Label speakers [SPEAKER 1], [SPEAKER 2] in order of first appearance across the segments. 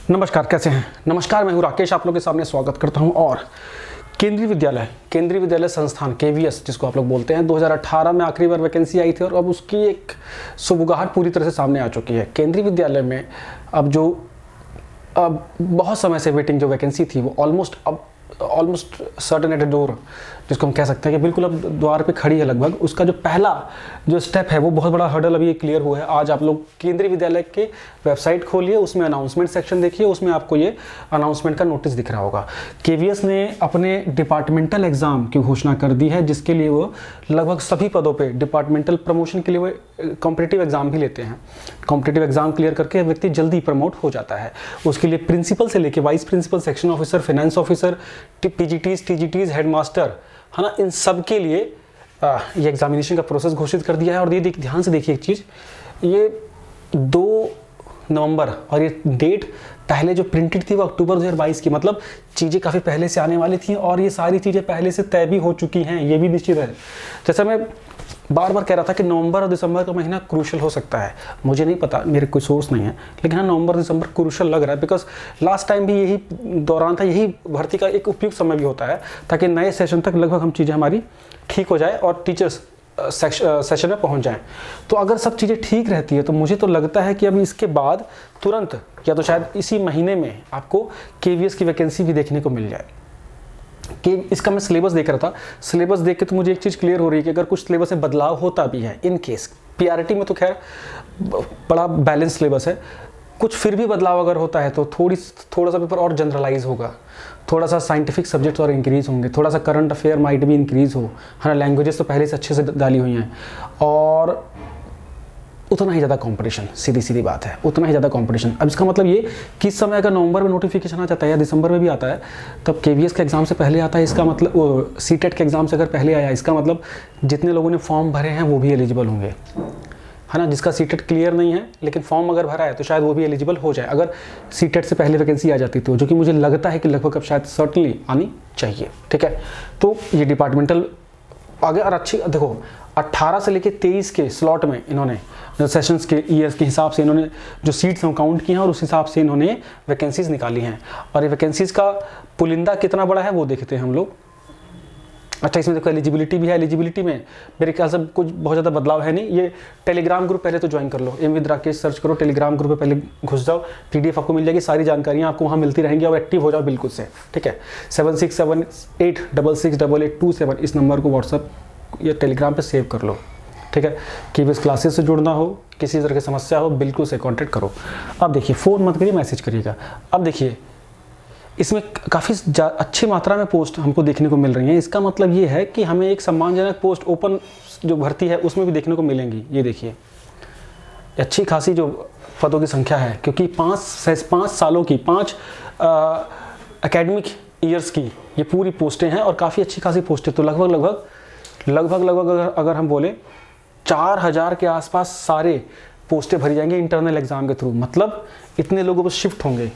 [SPEAKER 1] नमस्कार, कैसे हैं? नमस्कार, मैं हूं राकेश, आप लोगों के सामने स्वागत करता हूं। और केंद्रीय विद्यालय संस्थान केवीएस जिसको आप लोग बोलते हैं, 2018 में आखिरी बार वैकेंसी आई थी और अब उसकी एक सुबुगाहट पूरी तरह से सामने आ चुकी है। केंद्रीय विद्यालय में अब बहुत समय से वेटिंग जो वैकेंसी थी वो almost certain at the door, जिसको हम कह सकते हैं कि बिल्कुल अब द्वार पे खड़ी है लगभग। उसका जो पहला जो स्टेप है वो बहुत बड़ा हर्डल अभी क्लियर हुआ है। आज आप लोग केंद्रीय विद्यालय के वेबसाइट खोलिए, उसमें अनाउंसमेंट सेक्शन देखिए, उसमें आपको ये अनाउंसमेंट का नोटिस दिख रहा होगा। केवीएस ने अपने डिपार्टमेंटल एग्जाम की घोषणा कर दी है, जिसके लिए वो लगभग सभी पदों पे डिपार्टमेंटल प्रमोशन के लिए वो कॉम्पिटिटिव एग्जाम भी लेते हैं। कॉम्पिटिटिव एग्जाम क्लियर करके व्यक्ति जल्दी प्रमोट हो जाता है। उसके लिए प्रिंसिपल से लेकर vice principal, section officer, finance officer, PGTs, TGTs, headmaster, है ना, इन सब के लिए ये एग्जामिनेशन का प्रोसेस घोषित कर दिया है। और ये ध्यान से देखिए एक चीज़, ये 2 नवंबर और ये डेट पहले जो प्रिंटेड थी वो अक्टूबर 2022 की, मतलब चीज़ें काफ़ी पहले से आने वाली थी और ये सारी चीज़ें पहले से तय भी हो चुकी हैं, ये भी निश्चित है। जैसा मैं बार बार कह रहा था कि नवंबर और दिसंबर का महीना क्रूशल हो सकता है, मुझे नहीं पता, मेरे कोई सोर्स नहीं है, लेकिन हाँ नवंबर दिसंबर क्रूशल लग रहा है। बिकॉज लास्ट टाइम भी यही दौरान था, यही भर्ती का एक उपयुक्त समय भी होता है ताकि नए सेशन तक लगभग हम चीज़ें हमारी ठीक हो जाए और टीचर्स सेशन में पहुंच जाएं। तो अगर सब चीज़ें ठीक रहती है तो मुझे तो लगता है कि अभी इसके बाद तुरंत या तो शायद इसी महीने में आपको केवीएस की वैकेंसी भी देखने को मिल जाए। कि इसका मैं सिलेबस देख रहा था, सिलेबस देख के तो मुझे एक चीज़ क्लियर हो रही है कि अगर कुछ सिलेबस में बदलाव होता भी है, इन केस पीआरटी में तो खैर बड़ा बैलेंस सिलेबस है, कुछ फिर भी बदलाव अगर होता है तो थोड़ा सा पेपर और जनरलाइज होगा, थोड़ा सा साइंटिफिक सब्जेक्ट्स और इंक्रीज होंगे, थोड़ा सा करंट अफेयर माइट भी इंक्रीज हो, है ना। लैंग्वेजेस तो पहले से अच्छे से डाली हुई हैं और उतना ही ज़्यादा कंपटीशन, सीधी बात है, उतना ही ज़्यादा कंपटीशन। अब इसका मतलब ये कि इस समय अगर नवंबर में नोटिफिकेशन आ जाता है या दिसंबर में भी आता है तब केवीएस के एग्ज़ाम से पहले आता है, इसका मतलब सीटेट के एग्ज़ाम से अगर पहले आया, इसका मतलब जितने लोगों ने फॉर्म भरे हैं वो भी एलिजिबल होंगे, है ना। जिसका सीटेट क्लियर नहीं है लेकिन फॉर्म अगर भरा है तो शायद वो भी एलिजिबल हो जाए अगर सीटेट से पहले वैकेंसी आ जाती तो, जो कि मुझे लगता है कि लगभग अब शायद सर्टनली आनी चाहिए। ठीक है, तो ये डिपार्टमेंटल आगे और अच्छी देखो, 18 से लेके 23 के स्लॉट में इन्होंने सेशंस के ईयर्स के हिसाब से इन्होंने जो सीट्स हैं काउंट की हैं और उस हिसाब से इन्होंने वैकेंसीज निकाली हैं। और ये वैकेंसीज का पुलिंदा कितना बड़ा है वो देखते हैं हम लोग। अच्छा, इसमें देखो एलिजिबिलिटी भी है। एलिजिबिलिटी में मेरे ख्याल से कुछ बहुत ज़्यादा बदलाव है नहीं। ये टेलीग्राम ग्रुप पहले तो ज्वाइन कर लो, एम विद राकेश सर्च करो, टेलीग्राम ग्रुप पे पहले घुस जाओ, पीडीएफ आपको मिल जाएगी, सारी जानकारियाँ आपको वहाँ मिलती रहेंगी और एक्टिव हो जाओ बिल्कुल से। ठीक है, 7678668827 इस नंबर को व्हाट्सअप या टेलीग्राम पे सेव कर लो। ठीक है, कि इस क्लासेस से जुड़ना हो, किसी तरह की समस्या हो, बिल्कुल से कांटेक्ट करो। अब देखिए, फ़ोन मत करिए, मैसेज करिएगा। अब देखिए, इसमें काफ़ी अच्छी मात्रा में पोस्ट हमको देखने को मिल रही हैं। इसका मतलब ये है कि हमें एक सम्मानजनक पोस्ट ओपन जो भर्ती है उसमें भी देखने को मिलेंगी। ये देखिए, अच्छी खासी जो पदों की संख्या है, क्योंकि 5 सालों की 5 एकेडमिक ईयर्स की ये पूरी पोस्टें हैं और काफ़ी अच्छी खासी पोस्टें। तो लगभग अगर हम बोले 4000 के आसपास सारे पोस्टें भरी जाएंगी इंटरनल एग्जाम के थ्रू, मतलब इतने लोगों को शिफ्ट होंगे।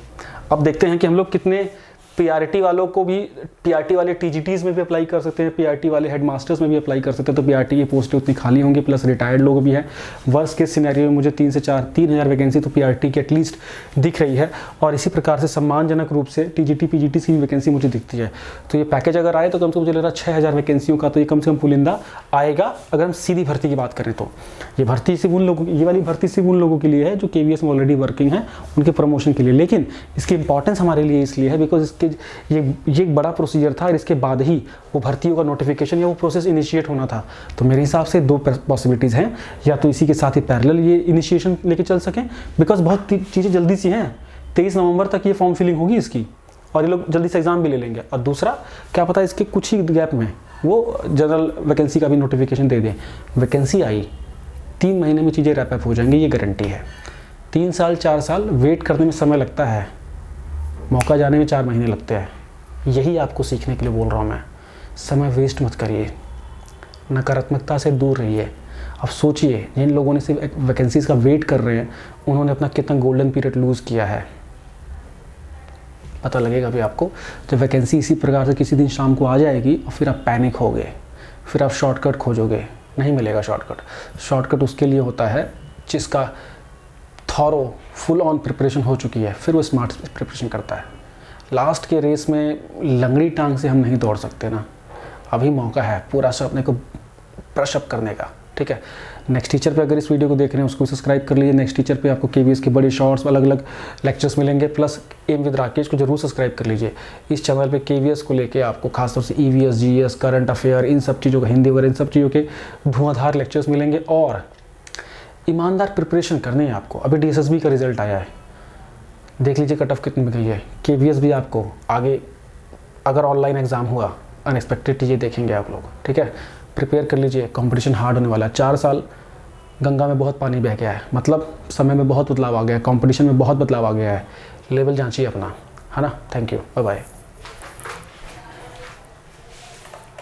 [SPEAKER 1] अब देखते हैं कि हम लोग कितने पीआरटी वालों को भी, पीआरटी वाले टीजीटीज में भी अप्लाई कर सकते हैं, पीआरटी वाले हेडमास्टर्स में भी अप्लाई कर सकते हैं। तो पीआरटी की पोस्टें उतनी खाली होंगी, प्लस रिटायर्ड लोग भी हैं। वर्स्ट केस सिनेरियो में मुझे 3 से 4 3000 वैकेंसी तो पीआरटी की एटलीस्ट दिख रही है। और इसी प्रकार से सम्मानजनक रूप से टीजीटी पीजीटी की भी वैकेंसी मुझे दिखती है। तो ये पैकेज अगर आए तो कम से कम मुझे लग रहा है 6000 वैकेंसियों का तो ये कम से कम पुलिंदा आएगा अगर हम सीधी भर्ती की बात करें तो। ये भर्ती सिर्फ उन लोगों, ये वाली भर्ती सिर्फ उन लोगों के लिए है जो केवीएस में ऑलरेडी वर्किंग है, उनके प्रमोशन के लिए। लेकिन इसकी इंपॉर्टेंस हमारे लिए इसलिए है बिकॉज इसके ये एक बड़ा प्रोसीजर था और इसके बाद ही वो भर्तियों का नोटिफिकेशन या वो प्रोसेस इनिशिएट होना था। तो मेरे हिसाब से 2 पॉसिबिलिटीज़ हैं, या तो इसी के साथ ही पैरेलल ये इनिशिएशन लेके चल सकें, बिकॉज बहुत चीज़ें जल्दी सी हैं। 23 नवंबर तक ये फॉर्म फिलिंग होगी इसकी और ये लोग जल्दी से एग्जाम भी ले लेंगे। और दूसरा, क्या पता इसके कुछ ही गैप में वो जनरल वैकेंसी का भी नोटिफिकेशन दे दें। वैकेंसी आई 3 महीने में चीज़ें रैप अप हो जाएंगी, ये गारंटी है। 3 साल 4 साल वेट करने में समय लगता है, मौका जाने में 4 महीने लगते हैं। यही आपको सीखने के लिए बोल रहा हूँ मैं। समय वेस्ट मत करिए, नकारात्मकता से दूर रहिए। अब सोचिए, जिन लोगों ने सिर्फ वैकेंसीज़ का वेट कर रहे हैं उन्होंने अपना कितना गोल्डन पीरियड लूज़ किया है। पता लगेगा भी आपको जब वैकेंसी इसी प्रकार से किसी दिन शाम को आ जाएगी और फिर आप पैनिक होगे, फिर आप शॉर्टकट खोजोगे। नहीं मिलेगा शॉर्टकट। शॉर्टकट उसके लिए होता है जिसका थॉरो फुल ऑन प्रिपरेशन हो चुकी है, फिर वो स्मार्ट प्रिपरेशन करता है। लास्ट के रेस में लंगड़ी टांग से हम नहीं दौड़ सकते ना, अभी मौका है पूरा सा अपने को ब्रश अप करने का, ठीक है। नेक्स्ट टीचर पे अगर इस वीडियो को देख रहे हैं उसको सब्सक्राइब कर लीजिए। नेक्स्ट टीचर पे आपको केवीएस के बड़े शॉर्ट्स, अलग अलग लेक्चर्स मिलेंगे, प्लस एम विद राकेश को जरूर सब्सक्राइब कर लीजिए। इस चैनल पे केवीएस को लेके आपको खासतौर से ईवीएस, जीएस, करंट अफेयर, इन सब चीज़ों का, हिंदी वगैरह इन सब चीज़ों के धुआंधार लेक्चर्स मिलेंगे। और ईमानदार प्रिपरेशन करनी है आपको। अभी डीएसएसबी का रिजल्ट आया है, देख लीजिए कट ऑफ कितनी में गई है। केवीएस भी आपको आगे अगर ऑनलाइन एग्ज़ाम हुआ, अनएक्सपेक्टेड चीज़ें देखेंगे आप लोग, ठीक है। प्रिपेयर कर लीजिए, कंपटीशन हार्ड होने वाला है। 4 साल गंगा में बहुत पानी बह गया है, मतलब समय में बहुत बदलाव आ गया है, कंपटीशन में बहुत बदलाव आ गया है। लेवल जांचिए अपना, है ना। Thank you, bye bye.